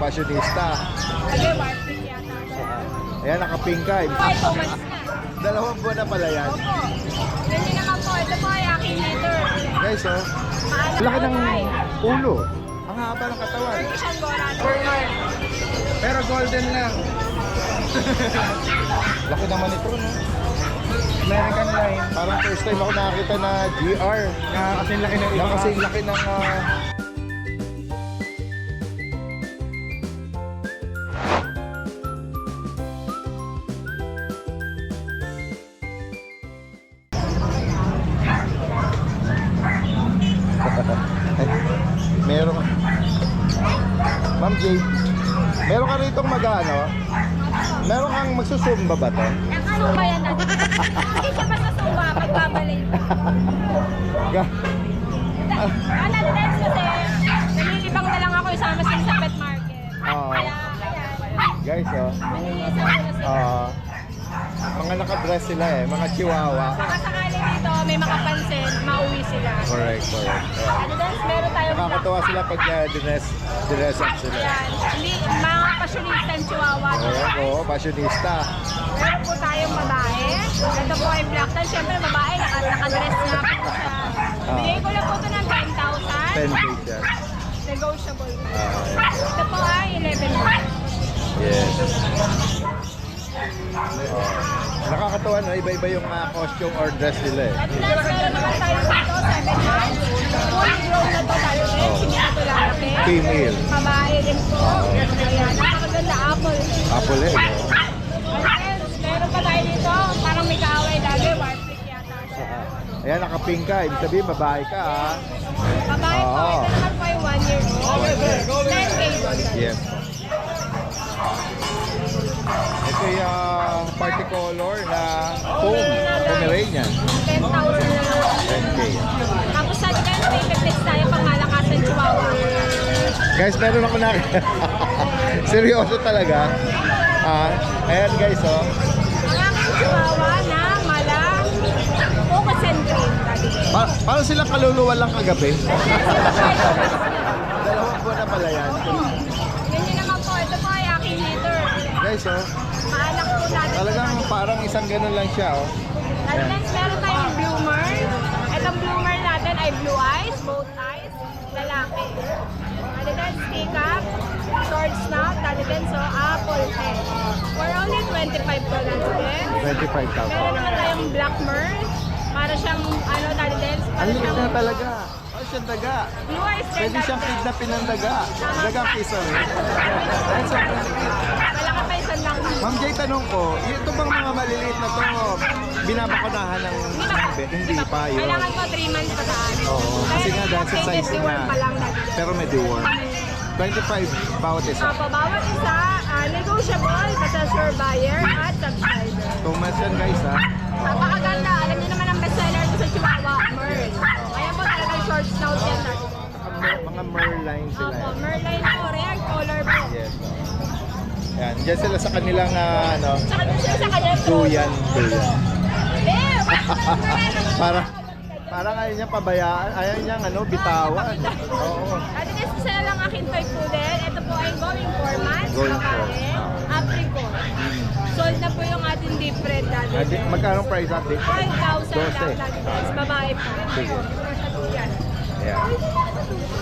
fashionista. Okay, warping yata siya. Ayan, nakapink ka. 2 months na. 2 buwan na pala yan. Opo. Ganyan naman po. Ito po ay aking leader. Guys, oh. Paalam Laki po ng tayo. ulo. Ang haba ng katawan. Turkish Angora. Normal. Pero golden lang. Laki naman ito, no? American line. Parang first time ako nakakita na GR. Kasi laki ng Na kasing laki ng... Meron... Ma'am Jade, meron ka rito mag-ano? Meron kang magsusumba ba to? Sumba yan natin. Hindi siya basta sumba. Magbabalay. Dance kasi nalilibang na lang ako isama sila sa pet market. Oo. Kaya, Guys, oh. nalilisan ko na sila. Mga nakadress sila eh, mga chihuahua. Baka sakali dito may makapansin, mauwi sila. Correct. Ano dance, meron tayong Nakakatuwa sila pag dress up sila. Ayan. Hindi, mga fashionista and chihuahua. Correct, oo, fashionista. Meron po tayong babae. Ito po ay black tan. Siyempre babae, nakadress nga po siya. Bigay ko lang po ito ng 10 10,000. days yan. Negotiable pa. Ah, Ito po ay 11 months. yes. Nakakatuwa no, iba-iba yung costume or dress nila eh. At last, meron naman tayo dito, 7 months. Fully grown na to tayo din. Hindi na ito lalaki. Female. Babae din po. Ayan, napakaganda apple. Apple eh. No? Ayan, meron pa tayo dito. Parang may kaaway lagi. Warping yata siya. Ayan, nakapink ka. Ibig sabihin, babae ka ah. Babae po, Oo. ito naman po ay 1 year old. 10K doon. Yes. Ito yung party color na Pomeranian. 10,000 na lang. 10K. Tapos sa dyan, may piplex tayo pang malakasan chihuahua. Guys, meron ako nakita. Seryoso talaga. Ayan guys, oh. Ang aking chihuahua na malang focus and green. Parang silang kaluluwa lang kagabi. 2 buwan na pala yan. Ganyan naman po, ito po ay aking leader. Guys, oh. Paanak po natin. Talagang parang isang ganun lang siya, oh. Next, meron tayong bloomer. Itong bloomer natin ay blue eyes, both eyes, lalaki. Then, stick up, short snout, then so apple pen. For only 25 ko lang din. 25,000. Meron naman tayong black merl. Para siyang, ano, then, Ang liit na talaga. Oh, siyang daga. blue eyes, Pwede siyang kidnapin ng daga. Dagang piso rin. Ay, sobrang liit. Malaki pa isang lang. Ma'am Jay, tanong ko, ito bang mga maliliit na to, binabakunahan ng hindi pa yun? Kailangan ko 3 months pa taas. Oo, kasi nga dahil sa size niya. pa lang natin. Pero may deworm. 25 bawat isa. Opo, bawat isa, negotiable, basta sure buyer at subscriber. Thomas yan guys ha. Napakaganda. Alam niyo naman ang bestseller ko sa Chihuahua, Merl. Ayan po talagang short snout yan natin. Mga merline sila. Opo, eh. Merline po, rare color po. Yes. Yan, dyan sila sa kanilang ano, Tsaka doon sila sa kanya. duyan. Para. Parang ayaw niya pabayaan, ayaw niya ano, bitawan. Oo. At this isa lang aking toy poodle. Ito po ay going 4 months. Going babae, apricot. Sold na po yung ating deep red dati. Magkano price update? 5,000 lang 12. dati. Babae po. Sige. Yan. Yeah.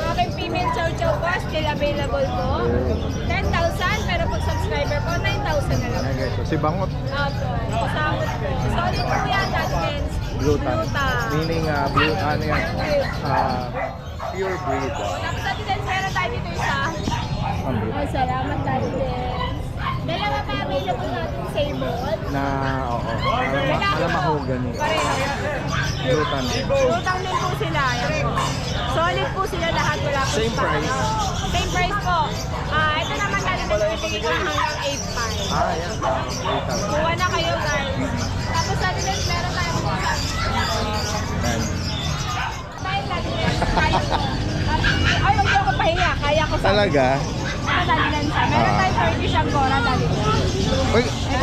Aking female chow chow po, still available po. 10,000, pero pag subscriber po, 9,000 na lang. Ayan guys, so si Bangot, Opo, kasama po. Solid po yan, that means Blutan. Blutan. Meaning, blue, ano yan, pure breed. Tapos natin din, meron tayo dito isa. Ang breed. Oh, salamat tayo din. Dalawa pa available natin sable. Na, oo, alam mahogany. Pareho. Blutan. Blutan din po sila. Yan po. Solid po sila lahat. Wala po Same price? Same price po. Ito naman natin bibigay ko hanggang 8,500. Yan. 8,000. Kuha na kayo guys. Tapos natin din, meron tayong mga Yan. tayo natin din. Kaya ko. Ay, huwag ako pahinga. Kaya ko sa... Talaga? Ito dalilan sa. Meron tayong Turkish Angora dalilan.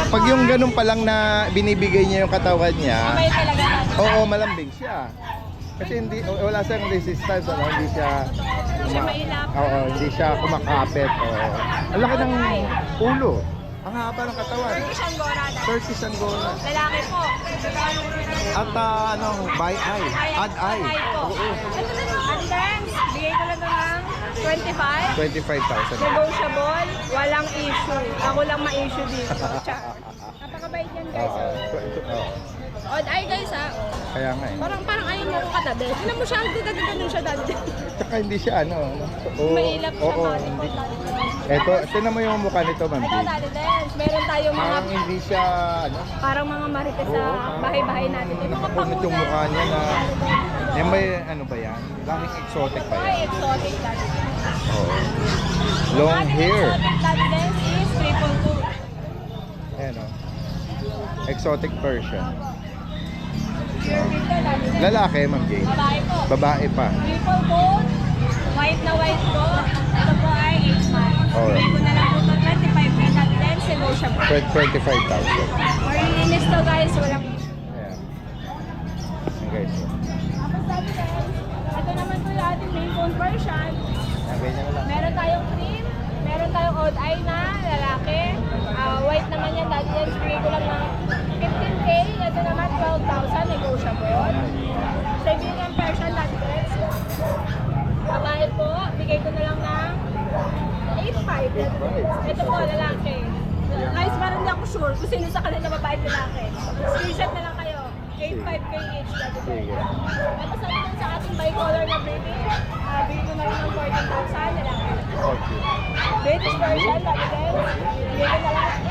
Pag yung ganun pa lang na binibigay niya yung katawan niya, May talaga natin. oo, malambing siya. Kasi hindi, wala siyang resistance, ano, hindi siya, Hindi siya mailap. Oo, hindi siya kumakapit. Oo. Ang laki ng ulo. Ang haba ng katawan. Turkish Angora. Turkish Angora. Lalaki po. At by eye. Ad eye. po. Oo. And then, bigay ko lang ito ng 25. 25,000. Negotiable, walang issue. Ako lang ma-issue dito. Char. Napakabait yan guys. Odd eye guys ha. Kaya nga eh. Parang ayaw mo ko katabi. Tignan mo siya, ganun siya dati. Tsaka hindi siya Mailap siya, oo, mali hindi. po. Eto, tinan mo yung mukha nito, Ma'am Ito Jade. dati din. Meron tayong mga, Parang hindi siya, parang mga marites sa bahay-bahay natin. Yung mga nakapunot yung mukha niya na, yan ba ano ba yan? Daming exotic pa Ay, yan. exotic dati. Oo. Long hair. Exotic dati din is 3.2. Ayan o. Exotic Persian. Pure dito dati din. Lalaki, Ma'am Jade. Babae po. Babae pa. Triple coat, white na white po. Ito po ay 8 months. Alright. Bigay ko na lang po ito 25k at lens negotiable. 25,000. Marilinis to guys, walang issue. Ayan. Ayan guys. Tapos dati guys, ito naman po yung ating main phone version. Ayan, ganyan na lang. Meron tayong cream, meron tayong odd eye na lalaki. White naman yan, dati yan, bigay ko lang ng 15k. Ito naman 12,000 negotiable. Siberian version dati guys. Babae po, bigay ko na lang ng 8.5. Ito po, lalaki. Guys, parang hindi ako sure kung sino sa kanila babae at lalaki. Screenshot na lang kayo. 8.5k each. Dati po. Sige. Tapos natin sa ating bicolor na baby, bigay ko na lang ng 14,000 lalaki. Okay. British version, dati din, bigay ko na lang ng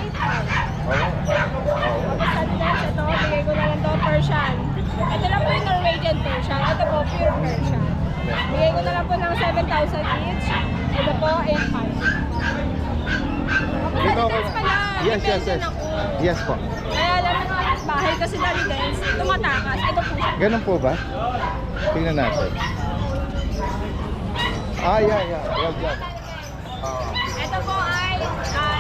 8.5. Oo. Tapos dati din, ito, bigay ko na lang to Persian. Ito lang po yung Norwegian Persian. Ito po, pure Persian. Bigay ko na lang po ng 7,000 each. Ito po, 8.5. Dito ako Depends na. pala. Yes, yes, Depende yes. na po. Yes po. Kaya alam ng mga bahay kasi dali dance, tumatakas. Ito po siya. Ganun po ba? Tingnan natin. Yeah. Well done. Ito po ay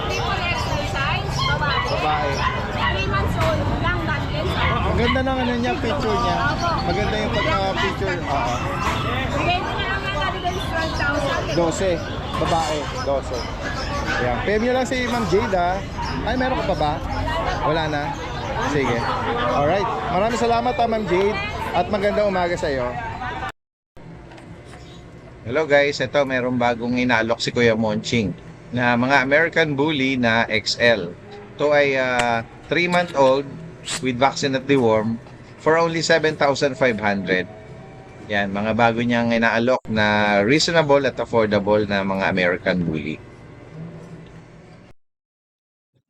triple XL size, babae. Babae. 3 months old lang dati din. Ang ganda ng ano niya, picture niya. Maganda yung pagka-picture. Oo. Bigay ko na lang yan dati din 12,000. 12. Babae. 12. Ayan. PM nyo lang si Ma'am Jade ha. Ay, meron ka pa ba? Wala na? Sige. Alright. Maraming salamat ha, Ma'am Jade. At magandang umaga sa iyo. Hello guys, ito merong bagong inaalok si Kuya Monching na mga American Bully na XL. Ito ay 3-month-old with vaccine at deworm for only 7,500. Yan, mga bago niyang inaalok na reasonable at affordable na mga American Bully.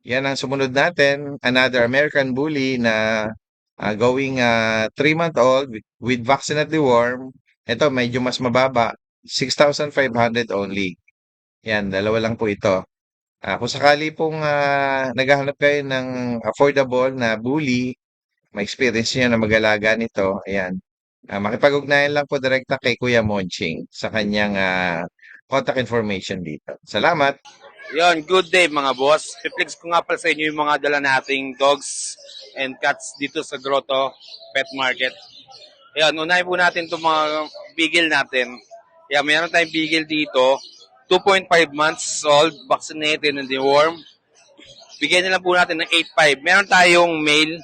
Yan ang sumunod natin, another American Bully na going 3-month-old with vaccine at deworm. Ito medyo mas mababa, 6,500 only. Yan, dalawa lang po ito. Kung sakali pong naghahanap kayo ng affordable na bully, may experience niya na mag-alaga nito, ayan. Makipag-ugnayan lang po direkta kay Kuya Monching sa kanyang contact information dito. Salamat! Yon, good day mga boss. Reflex ko nga pala sa inyo yung mga dala nating dogs and cats dito sa Grotto Pet Market. Yan, unahin po natin itong mga bigil natin. Yan, mayroon tayong bigil dito. 2.5 months old, vaccinated and deworm. Bigyan nila po natin ng 8.5. Meron tayong male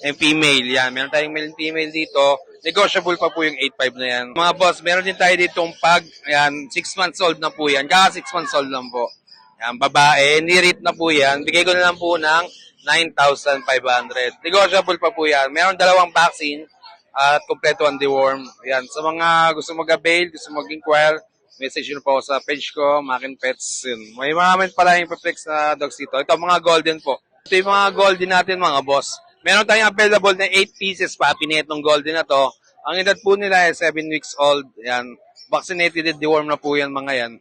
and female. Yan, meron tayong male and female dito. Negotiable pa po yung 8.5 na yan. Mga boss, meron din tayo ditong pag. Yan, 6 months old na po yan. Kaka 6 months old lang po. Yan, babae. Ni-rate na po yan. Bigay ko na lang po ng 9,500. Negotiable pa po yan. Meron dalawang vaccine at kompleto ang deworm. Yan, sa mga gusto mag-avail, gusto mag-inquire, message nyo po sa page ko, Makin Pets. Yun. May marami pala yung perplex na dogs dito. Ito, mga golden po. Ito yung mga golden natin, mga boss. Meron tayong available na 8 pieces pa, pinetong golden na to. Ang edad po nila ay 7 weeks old. Yan. Vaccinated, deworm na po yan, mga yan.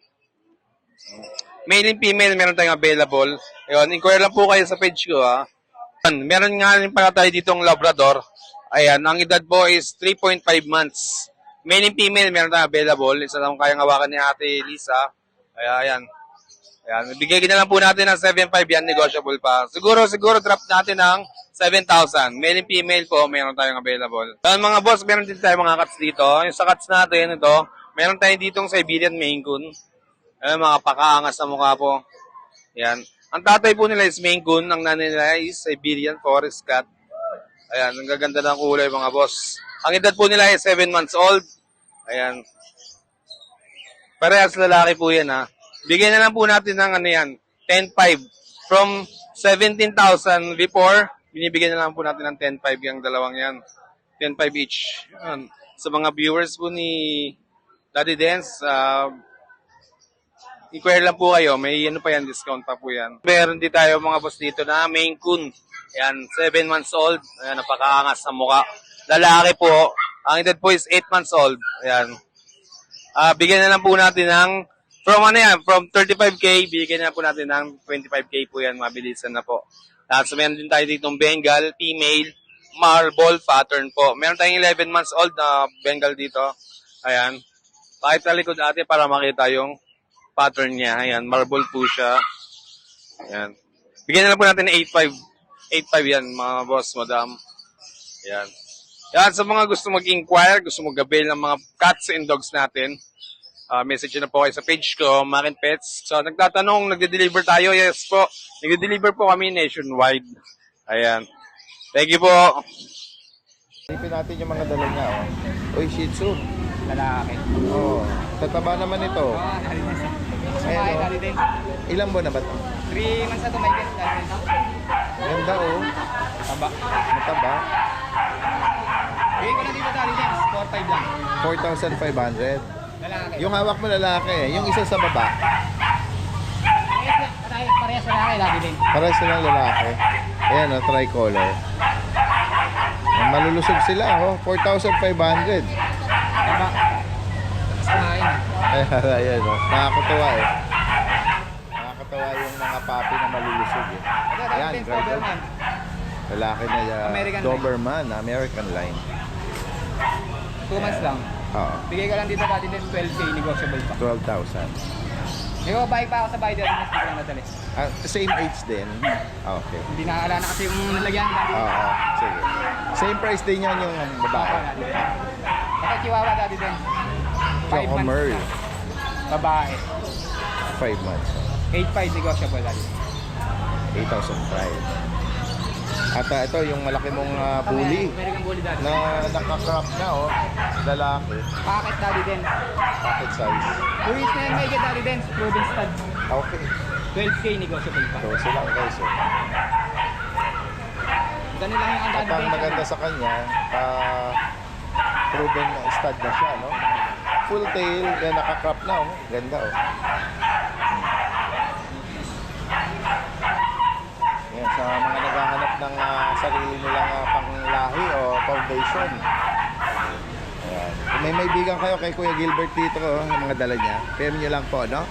Male and female, meron tayong available. Ayun, inquire lang po kayo sa page ko, ha. Meron nga rin pala tayo ditong Labrador. Ayan, ang edad po is 3.5 months. Male and female, meron tayong available. Isa lang kayang hawakan ni Ate Lisa. Ayan. Ayan, bigay na lang po natin ng 7.5 yan, negotiable pa. Siguro drop natin ng 7,000. Male and female po, meron tayong available. Ayan, mga boss, meron din tayong mga cats dito. Yung sa cats natin, ito, Meron tayo ditong Siberian Maine Coon. Ayan, mga pakaangas na mukha po. Ayan. Ang tatay po nila is Maine Coon. Ang nanay nila is Siberian Forest Cat. Ayan, ang gaganda ng kulay mga boss. Ang edad po nila is 7 months old. Ayan. Parehas lalaki po yan ha. Bigyan na lang po natin ng ano yan, 10.5. From 17,000 before, binibigyan na lang po natin ng 10.5 yung dalawang yan. 10.5 each. Ayan. Sa mga viewers po ni Daddy Dance, inquire lang po kayo. May ano pa yan, discount pa po yan. Meron din tayo mga boss dito na Maine Coon. Ayan, 7 months old. Ayan, napakaangas sa mukha. Lalaki po. Ang edad po is 8 months old. Ayan. Bigyan na lang po natin ng, from 35K, bigyan na po natin ng 25K po yan. Mabilisan na po. So, meron din tayo ditong Bengal, female, marble pattern po. Meron tayong 11 months old na Bengal dito. Ayan. Pakita sa likod ate para makita yung pattern niya. Ayan, marble po siya. Ayan. Bigyan na lang po natin ng 8.5. 8.5 yan, mga boss, madam. Ayan. Yan, sa mga gusto mag-inquire, gusto mag-avail ng mga cats and dogs natin, message na po kayo sa page ko, Marin Pets. So, nagtatanong, nagde-deliver tayo? Yes po. Nagde-deliver po kami nationwide. Ayan. Thank you po. Ipin natin yung mga dala niya, oh. Uy, Shih Tzu. Lalaki. Oh, tataba naman ito. Ayan, oh. Ilang buwan na ba ito? 3 months na ito, Michael. Ganda, oh. Taba. Mataba. Bigay ko na dito dali din. 4.5 lang. 4,500. Lalaki. Yung hawak mo lalaki, yung isa sa baba. Parehas lalaki, lagi din. Para silang lalaki. Ayan, oh, tricolor. Malulusog sila, oh. 4,500. Taba. Mas kumain. Ayan, oh. Nakakatuwa, eh. Nakakatuwa yung mga papi na malulusog, eh. Ayan, Ayan, guys, oh. Doberman. Lalaki na American Doberman, American line. 2 months lang. Oo, Bigay ko lang dito dati din 12K, negotiable pa. 12,000. May babae pa ako sa bahay dito, hindi ko lang nadali. Same age din. Okay. Hindi nakakala na kasi yung nalagyan dati. Oo, sige. Same price din yan yung babae. Ito chihuahua dati din. 5 Choco months Merl. na. Babae. 5 months. 8.5 negotiable dati. 8,005. At ito yung malaki mong bully American bully dati. na nakakrop na, oh. Lalaki. Packet dati din. Pocket size. Luis na yan, may get dati din. Proven stud. Okay. 12K negotiable pa. So sila guys, oh. Ganun lang yung ang At dati ang din. maganda sa kanya, proven stud na siya, no? Full tail, then nakakrop na, oh. Ganda, oh. Yan, sa mga naghahanap ng sarili nilang panglahi o foundation. Ayan. Kung may maibigan kayo kay Kuya Gilbert dito, oh, yung mga dala niya, PM nyo lang po, no?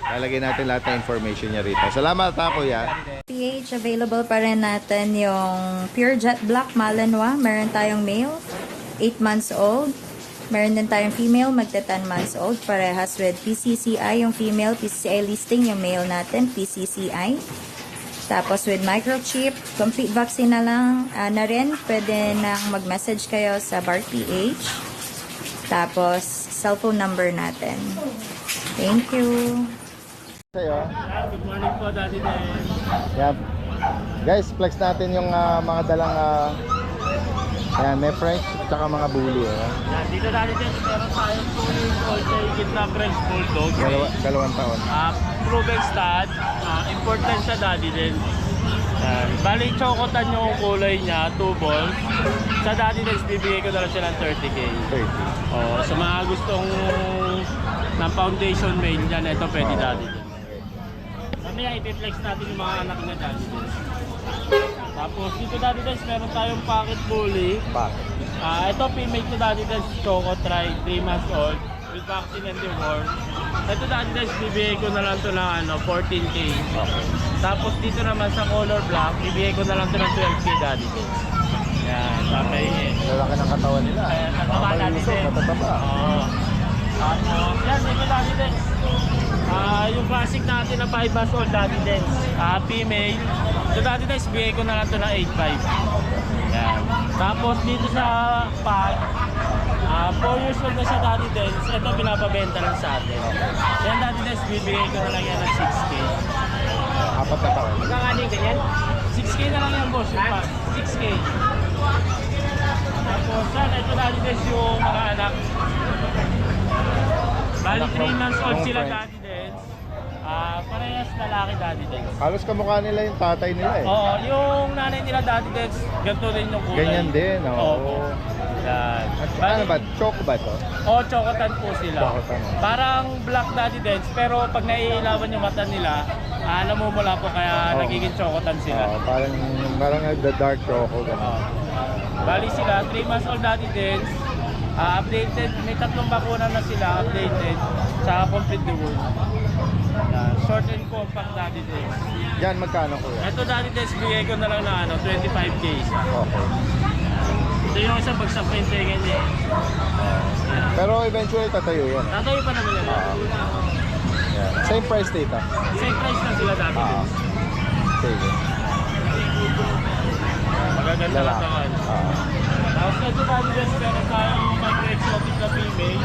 Lalagay natin lahat ng information niya rito. Salamat, Kuya. PH, available pa rin natin yung Pure Jet Black Malinois. Meron tayong male, 8 months old. Meron din tayong female, magta 10 months old. Parehas with PCCI, yung female, PCCI listing, yung male natin, PCCI. Tapos with microchip, complete vaccine na lang na rin. Pwede nang mag-message kayo sa Bark PH. Tapos, cellphone number natin. Thank you. Sa'yo. Good morning po, Daddy Den. Yan. Guys, flex natin yung mga dalang ayan, may French at saka mga bully. Yan, dito Daddy Den, meron tayong fully coordinated na French Bulldog. Dalawang taon. Proven stud, important siya Daddy Den. Bali, chocotan yung kulay niya, 2 balls. Sa Daddy Den, bibigay ko na lang siya ng 30K. 30. Sa mga gustong ng foundation male dyan, ito pwede Daddy Den. Mamaya ipiplex natin yung mga anak niya Daddy Den. Tapos dito Daddy Den, meron tayong pocket bully. Bakit? Ito female to Daddy Den, Choco Tri, 3 months old, with vaccine and deworm. Ito Daddy Den, bibigay ko na lang to ng 14K. Okay. Tapos dito naman sa color black, bibigay ko na lang to ng 12K Daddy Den. Yan, tapay Lalaki ng katawan nila. Ayan, tataba Daddy Den. Matataba. Oo. Tapos, yan, dito Daddy Den. Yung classic natin na 5 months old Daddy Den, female. So Daddy Den, bibigay ko na lang to ng 8.5. Yan. Tapos dito sa pack, 4 years old na siya Daddy Dens. Ito pinapabenta lang sa atin. Yan Daddy Dens, bibigay ko na lang yan ng 6K. Apat na taon. Magkakaling ganyan? 6K na lang yan boss, yung pack. 6K. Tapos yan, ito Daddy Dens yung mga anak. Bali 3 months old sila friend. Daddy Dens. Parehas lalaki Daddy Dens. Halos kamukha nila yung tatay nila eh. Oo, yung nanay nila Daddy Dens, ganito din yung kulay. Ganyan din, oo. Oo. Yan. Ano ba? Choco ba to? Oo, chocotan po sila. Chocotan. Parang black Daddy Dens, pero pag naiilawan yung mata nila, namumula po kaya Oo. nagiging chocotan sila. Oo, parang the dark choco. Oo. Ganun. Bali sila, 3 months old Daddy Dens, updated, may 3 bakuna na sila, updated, sa complete the world. Yan. Short and compact Daddy Dens. Yan, magkano kuya? Ito Daddy Dens, bigay ko na lang na 25K isa. Okay. Ito yung isang bagsak na yung tenga niya. Pero eventually tatayo yan. Tatayo pa naman yan. Yan. Same price dito. Same price lang sila Daddy Dens. Sige. Magaganda Lalaki. katawan. Ah. Tapos ito Daddy Dens, meron tayong mag-exotic na female.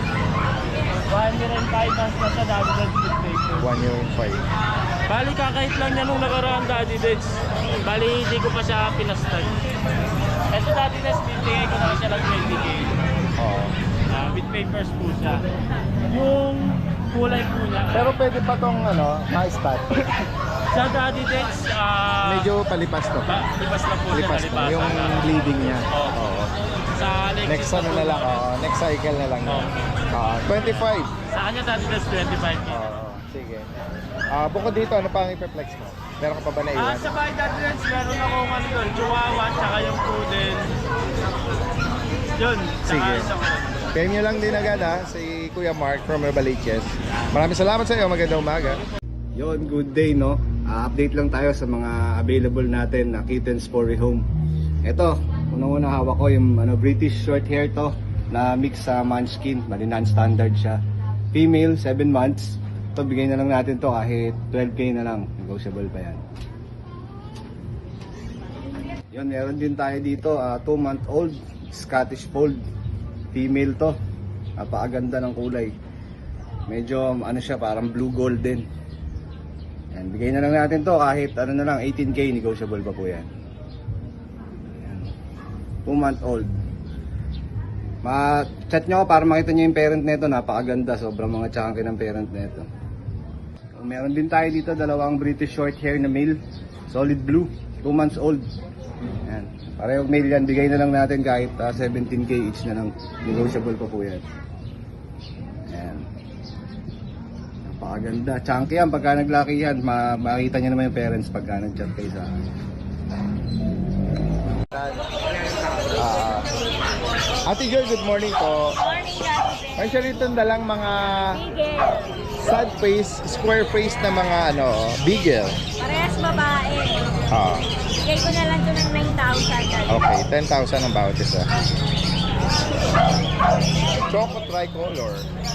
1 year and 5 months na siya Daddy Dens with paper. 1 year and 5. Bali kakahit lang niya nung nakaraan Daddy Dens. Bali hindi ko pa siya pinastag. Ito Daddy Dens, bibigay ko na lang siya ng 20K. Oo. With papers po siya. Yung kulay po niya. Pero pwede pa tong ma-stat. Sa Daddy Dens, Medyo palipas to. lipas na po siya. Palipas to. nalipasan Yung na. bleeding niya. Oo. Sa Next ano na lang. Next cycle na lang. Oo. 25. Sa kanya Daddy Dens, 25K. Sige. Bukod dito, ano pa ang i-flex mo? Meron ka pa ba na iwan? Sa bahay Daddy Dens, meron akong ano doon, Chihuahua, tsaka yung Poodle. Yun, tsaka Sige. isang PM nyo lang din agad si Kuya Mark from Herbaliches. Maraming salamat sa iyo. Magandang umaga. Yon, good day no. Update lang tayo sa mga available natin na kittens for rehome. Ito, unang-una hawak ko yung British short hair to na mix sa Munchkin, bali non-standard siya. Female, 7 months. Ito, bigay na lang natin to kahit 12K na lang. Negotiable pa yan. Yon, meron din tayo dito, 2-month-old Scottish Fold. Female to. Napakaganda ng kulay. Medyo siya, parang blue golden. Yan, bigay na lang natin to kahit 18K, negotiable pa po yan. 2-month-old. Ma-chat nyo ako para makita nyo yung parent nito. Napakaganda, sobrang mga chunky ng parent nito. Meron din tayo dito dalawang British short hair na male, solid blue, 2 months old. Yan. Parehong male yan, bigay na lang natin kahit 17K each na lang, negotiable pa po yan. Yan. Napakaganda, chunky yan pagka naglaki yan, makikita nyo naman yung parents pagka nag-chat kayo sa akin. Ate Joy, good morning po. Morning, Daddy Dens. May siya rito dalang mga Bigel. sad face, square face na mga beagle. Parehas babae. Ah, Bigay ko na lang ito ng 9,000. Daddy. okay, 10,000 ang bawat isa. Choco tricolor.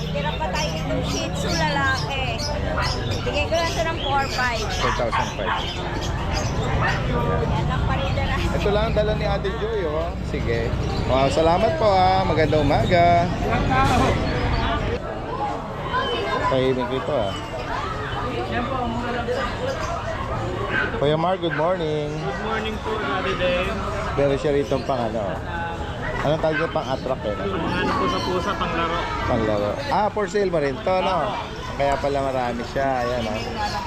Tira pa tayo ng Shih Tzu lalaki. Bigay ko lang ito ng 4,500. 4,500. Yan lang pa rin na. Ito lang ang dala ni Ate Joy, oh. Sige. Wow, salamat po Magandang umaga. Tahimik ito Kuya Mark, good morning. Good morning po, Daddy Dens. Pero siya rito pang anong tawag niya, pang attract Ano po sa pusa, panglaro. Panglaro. For sale mo rin to, no? Kaya pala marami siya. Ayan,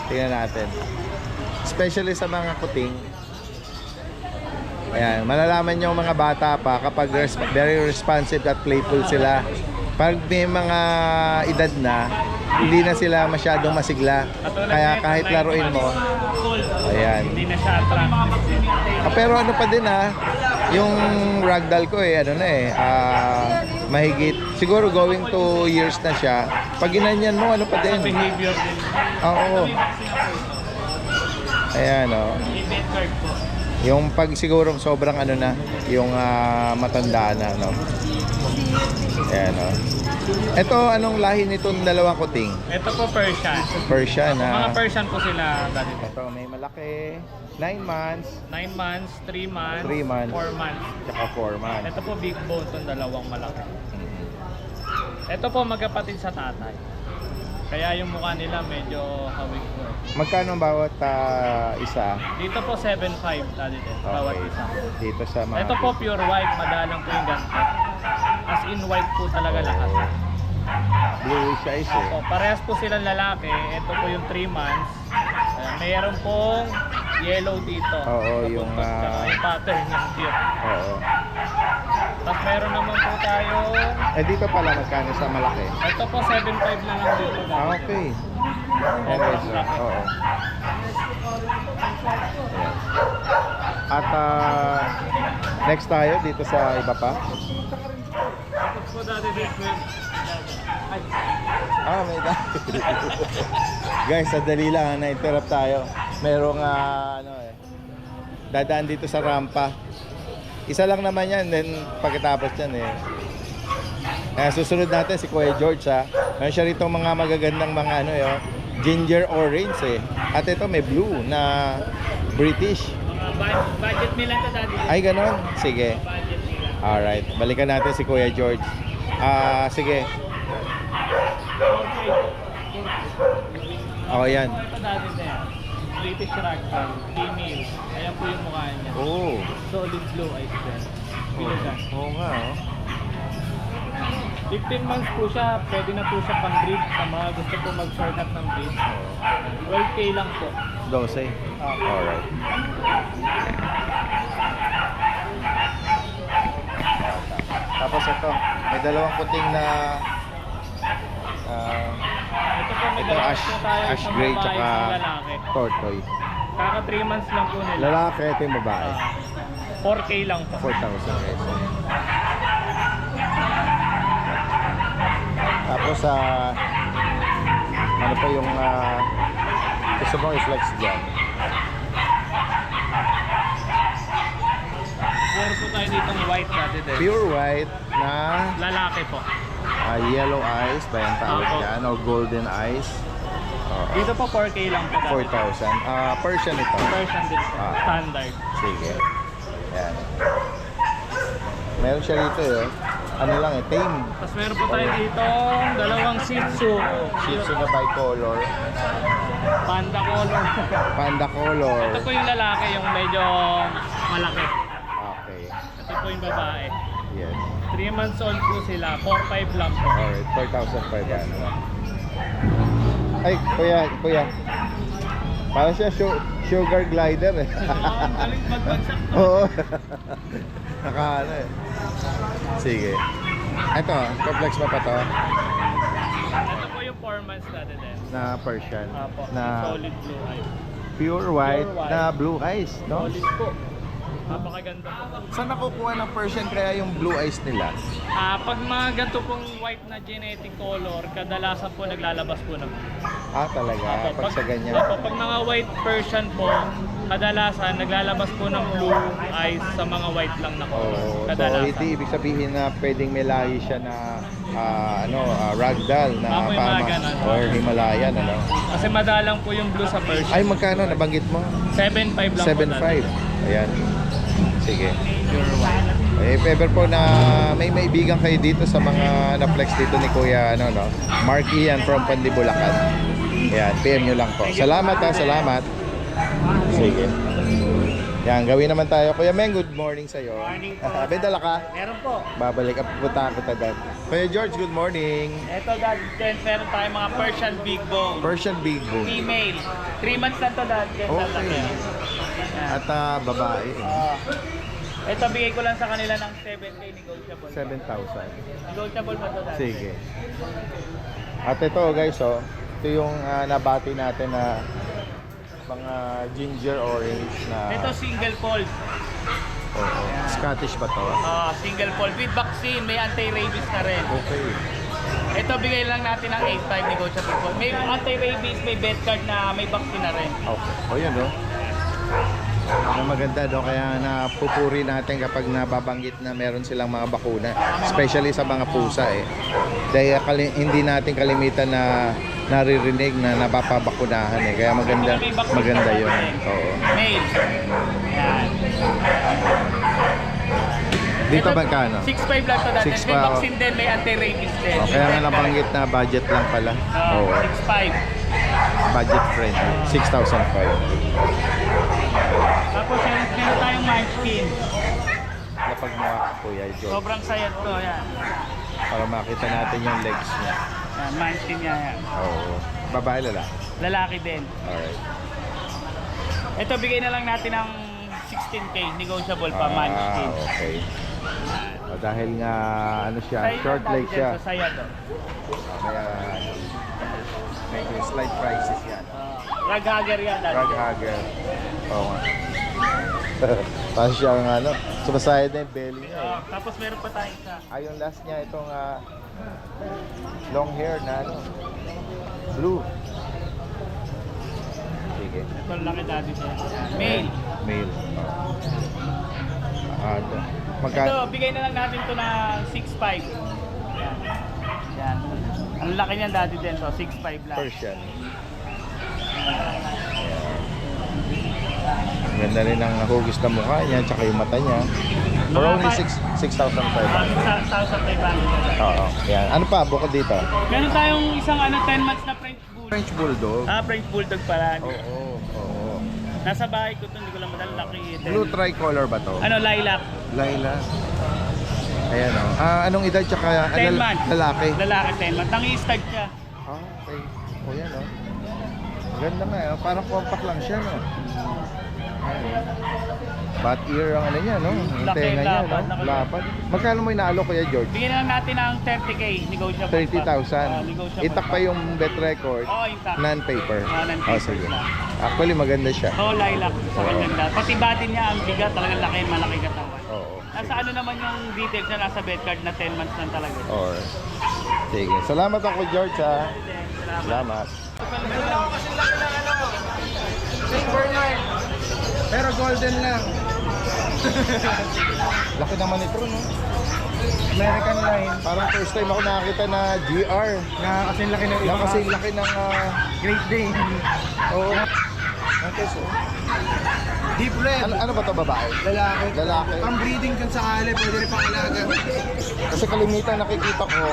tingnan natin. Especially sa mga kuting. Ayan, malalaman nyo mga bata pa kapag very responsive at playful sila. Pag may mga edad na, hindi na sila masyadong masigla. Kaya kahit laruin mo, ayan. Hindi na siya attractive. Pero ano pa din yung ragdoll ko mahigit. Siguro going 2 years na siya. Pag ginanyan mo, ano pa din. Behavior din. Oo. Ayan, Event card po. Yung pag siguro sobrang yung matanda na, Ayan, oh. Ito, anong lahi nitong dalawang kuting? Ito po Persian. Persian, Mga na. Persian po sila dati. Ito, may malaki. 9 months, 9 months, 3 months, 3 months. 4 months. tsaka 4 months. Ito po big bone itong dalawang malaki. Ito po magkapatid sa tatay. Kaya yung mukha nila medyo hawig po. Magkano bawat isa? Dito po 7.5 dati din, bawat Okay. isa. Dito sa mga... Ito po pure white, madalang po yung ganito. As in white po talaga lahat. Bluish eyes eh. So, parehas po silang lalaki. Ito po yung 3 months. Mayroon pong yellow dito. Oo, yung, tsaka yung pattern yung cute. Oo. Tapos meron naman po tayo. Eh dito pala magkano sa malaki? Ito po 7.5 na lang dito. Okay. Okay, so, oo. Ayan. At next tayo dito sa iba pa. Tapos po dati dito. May dahil. Guys, sadali lang, na-interrupt tayo. Merong dadaan dito sa rampa. Isa lang naman yan, then pagkatapos yan susunod natin si Kuya George ha. Meron siya rito mga magagandang mga ginger orange At ito may blue na British. Budget nila ito dati. Ay ganon? Sige. Budget nila. Alright, balikan natin si Kuya George. Sige. Yan. Ito dati din. British Ragdoll, female. Ayan po yung mukha niya. Oh. Solid blue eyes din. Bilugan. Oo nga 15 months po siya, pwede na po siya pang breed sa mga gusto po mag-short up ng breed. 12K lang po. 12. Alright. Tapos ito, may dalawang puting na Ito po may ito dalawa ash, po tayo ash isang gray babae, tsaka isang lalaki. tortoise. Kaka 3 months lang po nila. Lalaki, ito yung babae. 4K lang po. 4,000 pesos. Tapos ano pa yung gusto mong i-flex dyan? Meron po tayo ditong white dati din. Pure white na Lalaki po. yellow eyes ba yung tawag Opo. dyan? O golden eyes? Dito po 4K lang po. dati. 4,000. Persian ito. Version din po. Ah. Standard. Sige. Yan. Meron siya rito ano lang tame. Tapos meron po tayo dito dalawang Shih Tzu. Shih Tzu na bicolor. Panda color. Panda color. Ito po yung lalaki, yung medyo malaki. Okay. Ito po yung babae. Yes. 3 months old po sila. 4-5 lang po. Alright, 4,500. Ay, kuya. Parang siya sugar glider Ang galing magbagsak to. Oo. Sige. Ito, complex pa to? Ito po yung 4 months natin din. Na Persian. Apo, Na solid blue eyes. pure white, Pure white. na blue eyes, no? Solid po. Napakaganda po. Saan nakukuha ng Persian kaya yung blue eyes nila? Pag mga ganito pong white na genetic color, kadalasan po naglalabas po ng Talaga, pag sa ganyan. pag mga white Persian po, kadalasan naglalabas po ng blue eyes sa mga white lang na color. So Kadalasan. hindi ibig sabihin na pwedeng may lahi siya na ragdoll na Apo, yung mga ganun. or Himalayan, Kasi madalang po yung blue sa Persian. Ay, magkano nabanggit mo? 7.5 lang 7.5. Ayan. Sige. Pure white. If ever po na may maibigan kayo dito sa mga na-flex dito ni Kuya Mark Ian from Pandibulacan. Ayan, PM nyo lang po. Salamat salamat. Sige. Yan, gawin naman tayo. Kuya Meng, good morning sa'yo. Morning po. May dala ka? Meron po. Babalik at pupuntahan kita dad. Kuya George, good morning. Ito dad, then meron tayo mga Persian big bone. Persian Big Bone. Female. 3 months na to dad. Okay. At babae. Ito bigay ko lang sa kanila ng 7K negotiable. 7,000. Negotiable pa to dad. Sige. At ito guys, ito yung nabati natin na mga ginger orange na Ito single fold. Scottish ba to? Single fold with vaccine, may anti-rabies na rin. Okay. Ito bigay lang natin ng 8.5 negotiable fold. May anti-rabies, may vet card na may vaccine na rin. Okay. O yun Ang maganda doon, kaya napupuri natin kapag nababanggit na meron silang mga bakuna, especially sa mga pusa eh. Dahil hindi natin kalimitan na naririnig na napapabakunahan eh. Kaya maganda yun. Oo. Male. Yan. Dito magkano? 6'5 lang to dati. 6'5. May vaccine din, may anti-rabies din. Oh, kaya nga nabanggit na budget lang pala. Oo. 6'5. Budget friendly. 6,005. Tapos meron tayong munchkin. Lapag mo Kuya George. Sobrang sayat to. Yan. Para makita natin yung legs niya. Yan, munchkin niya yan. Oo. Babae lalaki. Lalaki din. Alright. Ito, bigay na lang natin ng 16K. Negotiable pa, munchkin. Okay. O, dahil nga ano siya, Sayad short lang leg dati siya. dyan, so sayad to. Kaya medyo slight prices yan. Rag hugger yan dati. Drug hugger. Oo nga. Parang siyang ano, sumasayad na yung belly niya eh. Tapos meron pa tayong isa. Yung last niya itong long hair na ano, blue. Sige. Ito laki dati siya. Male. Male. Ito. Ito, bigay na lang natin to na 6'5. Yan. Yan. Ang laki niyan dati din, so 6'5 lang. Persian. Ganda rin ang hugis na mukha niya, tsaka yung mata niya. For only 6,500. 6,500. Oo. Yan. Ano pa bukod dito? Meron tayong isang 10 months na French Bulldog. French Bulldog. French Bulldog pala. Oo. Oo. Nasa bahay ko to, hindi ko lang madalaki. Blue tricolor ba to? Lilac. Laila. Ayan o. Anong edad tsaka 10 months. lalaki? Lalaki 10 months. Tangi-stag siya. Okay. O yan o. Ganda nga eh. Parang compact lang siya no. Bat ear ang ano niya no. Yung Laki, tenga niya lapad, no. laki. Lapad. Magkano mo inaalok Kuya George? Bigyan na lang natin ng 30K. Negotiable pa. 30,000. Negotiable Itak pa yung bet record. Oo, intact. Non-paper. Non-paper sige. lang. Actually maganda siya. Lilac. Sa ganda. Pati body niya, ang bigat. Talagang laki, malaki katawan. Oo. Nasa ano naman yung details na nasa bed card na 10 months lang talaga. Or sige. Salamat ako George ha. Salamat. Pero golden lang. Laki naman ito no. American line. Parang first time ako nakakita na GR. Na kasi laki ng Na kasi laki ng Great Dane. oo. Okay, so. Deep red. Ano ba 'to babae? Lalaki. Lalaki. Pang breeding kung sakali, pwede rin pang alaga. Kasi kalimitan nakikita ko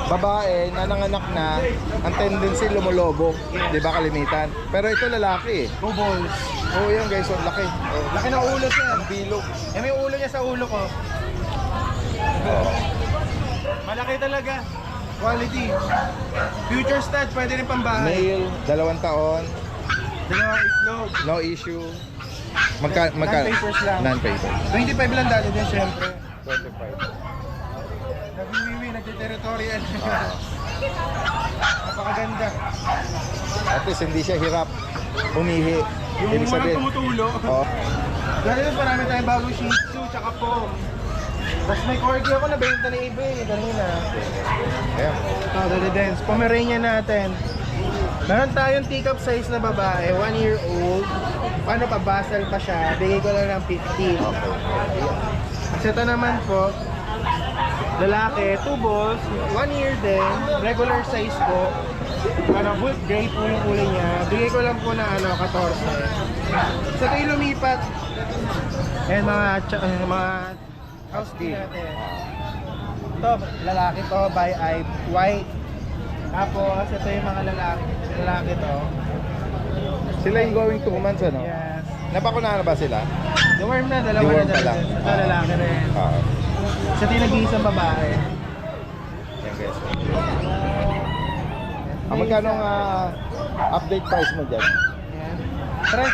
babae na nanganak na ang tendency lumolobo, 'di ba kalimitan? Pero ito lalaki eh. Go balls. Oo, yan guys, ang laki. Oh, Laki ng ulo siya. ang bilog. Eh, may ulo niya sa ulo ko. Oo. Malaki talaga. Quality. Future stud, pwede rin pang bahay. Male, 2 taon, Dalawang itlog. no issue. Non-papers lang. Non-paper. 25 lang dati din, syempre. 25. Nagwiwiwi, nagte-territorial. Ah. Napakaganda. At least hindi siya hirap umihi. Yung Ibig walang sabihin, tumutulo. oh, Dahil yun, marami tayong bagong Shih Tzu, tsaka po. Tapos may corgi ako na benta na iba eh, kanina. ayan. Dali dance. Pomeranian natin. Meron tayong teacup size na babae, 1 year old. Paano pa, basal pa siya. Bigay ko lang ng 50. At ito naman po, lalaki, 2 balls, 1 year din, regular size po. Wood gray po yung kulay niya. Bigay ko lang po na 14. So ito yung lumipat. Ayan mga house key natin. Ito, lalaki to, by eye, white. Tapos ito yung mga lalaki to. Sila yung going 2 months ano? Yes. Napakunahan na ba sila? Deworm na, dalawa Deworm na pa lang. Ito lalaki rin. Oo. Sa tinag-iisang babae. Yan guys. Magkano ang update price mo dyan? Ayan.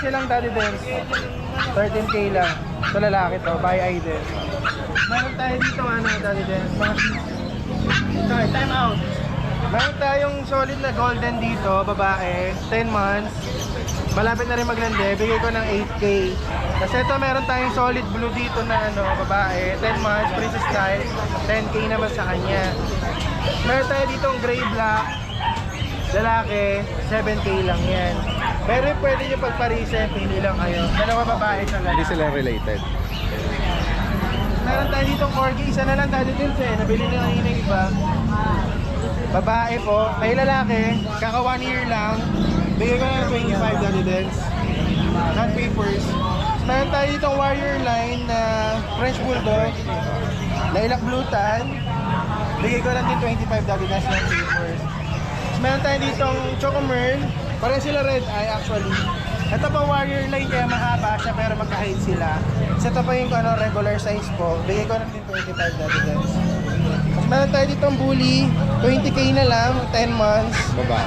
13 lang Daddy Dance. 13K lang. Ito lalaki to, by eye din. Meron tayo dito Daddy Dance. Sorry, time out. Meron tayong solid na golden dito, babae, 10 months. Malapit na rin maglande, bigay ko ng 8K. Kasi ito meron tayong solid blue dito na babae, 10 months, princess style, 10K naman sa kanya. Meron tayo dito gray black, lalaki, 7K lang yan. Pero pwede nyo pagparisen, pili lang kayo. Dalawa babae sa Hindi lalaki. sila related. Meron tayo dito corgi, isa na lang tayo dito eh. Nabili na kanina yung iba. Babae po, may lalaki, kaka 1 year lang. Bigay ko na ng 25 Dalidens. Not papers. Meron tayo ditong warrior line na French Bulldog. Lilac Blue Tan. Bigay ko lang din 25 Dalidens ng papers. Meron tayo ditong Chocomerl. Pareho sila red eye actually. Ito pa warrior line kaya mahaba siya pero magka-height sila. So ito pa yung regular size po. Bigay ko lang din 25 Dalidens. Meron tayo ditong bully, 20k na lang, 10 months.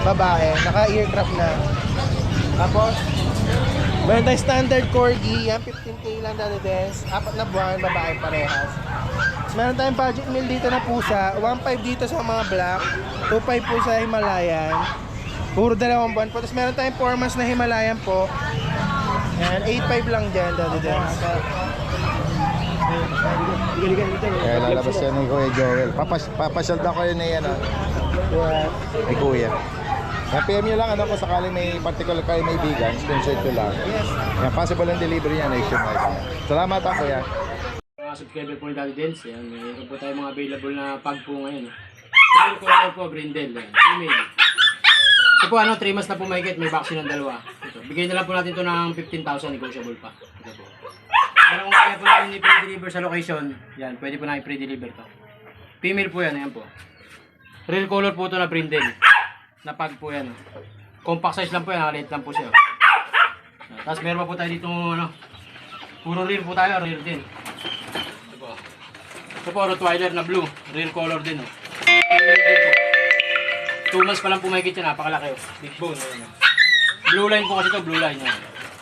Babae. Naka-earcraft na. Tapos, meron tayo standard corgi, yan 15k lang dati des. 4 na buwan, babae parehas. Meron tayong budget meal dito na pusa, 1.5 dito sa mga black, 2.5 po sa Himalayan. Puro 2 buwan po. Tapos meron tayong 4 months na Himalayan po. Yan, 8.5 lang dyan dati des. Kaya lalabas yan ni Kuya Joel. Papasyal daw kayo na yan, ay Kuya. PM nyo lang kung sakaling may particular kayo may vegan, screenshot ko lang. Yan, possible ang delivery yan, nationwide. Salamat ako, Kuya. Mga subscriber po ni Daddy Dens, yan, mayroon po tayo mga available na pag po ngayon. Trial color po, brindle, female. Ito po 3 months na po mahigit, may vaccine ng dalawa. Ito, bigay na lang po natin ito ng 15,000, negotiable pa. Ito po. Pero kung kaya po namin i-pre-deliver sa location, yan, pwede po na i-pre-deliver to. Female po yan, yan po. Real color po ito na brindle. Na pag po yan. Compact size lang po yan, nakaliit lang po siya. Tapos meron pa po tayo dito, puro real po tayo, real din. Ito po, Rottweiler na blue. Real color din. 2 months pa lang po mahigit yan. Napakalaki. Big bone. Blue line po kasi ito. Blue line.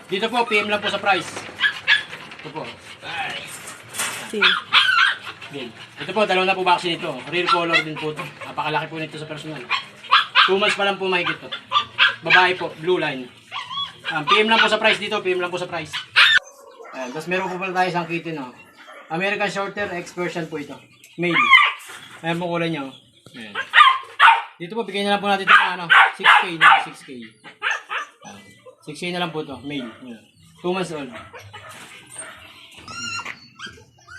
Dito po, PM lang po sa price. Ito po. Din. Ito po, 2 na po vaccine ito. Real color din po ito. Napakalaki po nito sa personal. 2 months pa lang po mahigit ito. Babae po, blue line. PM lang po sa price dito. PM lang po sa price. Ayan. Tapos meron po pala tayo isang kitten. American Shorter X version po ito. Male. Ayan po kulay niya. Ayan. Dito po, bigyan na lang po natin ito na 6K na 6K. 6K na lang po ito. Male. 2 months old.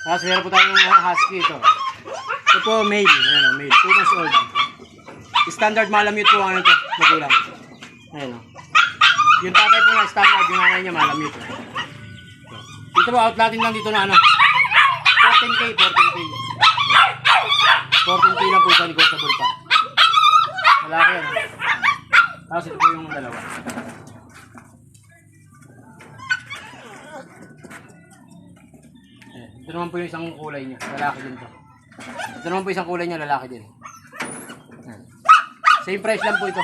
Tapos meron po tayong husky ito. Ito po male. Ayan, male. 2 months old. Standard malamute po ano ito. Magulang. Ayan o. Yung tatay po na standard. Yung nanay niya malamute. Dito po, outlatin lang dito na 14K, 14K. 14K lang po ito, negotiable pa. Malaki yan. Tapos ito po yung dalawa. Ito naman po yung isang kulay niya, lalaki din to. Ito naman po isang kulay niya, lalaki din. Same price lang po ito.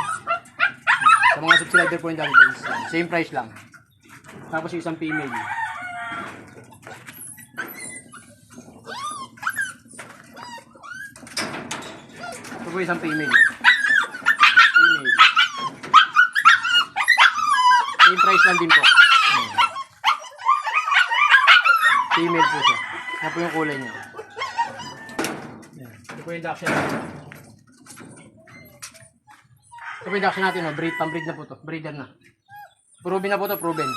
Sa mga subscriber po yung Daddy Dens. Same price lang. Tapos yung isang female. Ito po isang female. Female. Same price lang din po. Female po siya. Yan po yung kulay niya. Ito po yung duction natin. Ito po yung duction natin. Pambreed na po to. Breeder na. Proven na po to. Proven.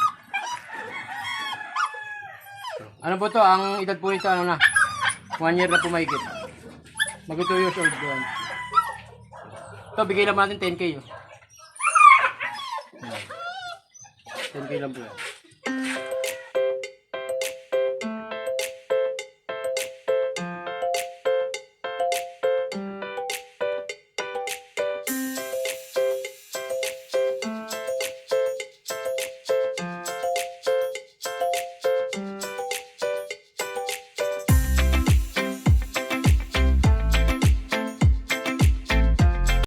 Ano po to? Ang edad po nito 1 year na po mahigit. Mag 2 years old yan. Ito, bigay lang natin 10K. 10K lang po yan.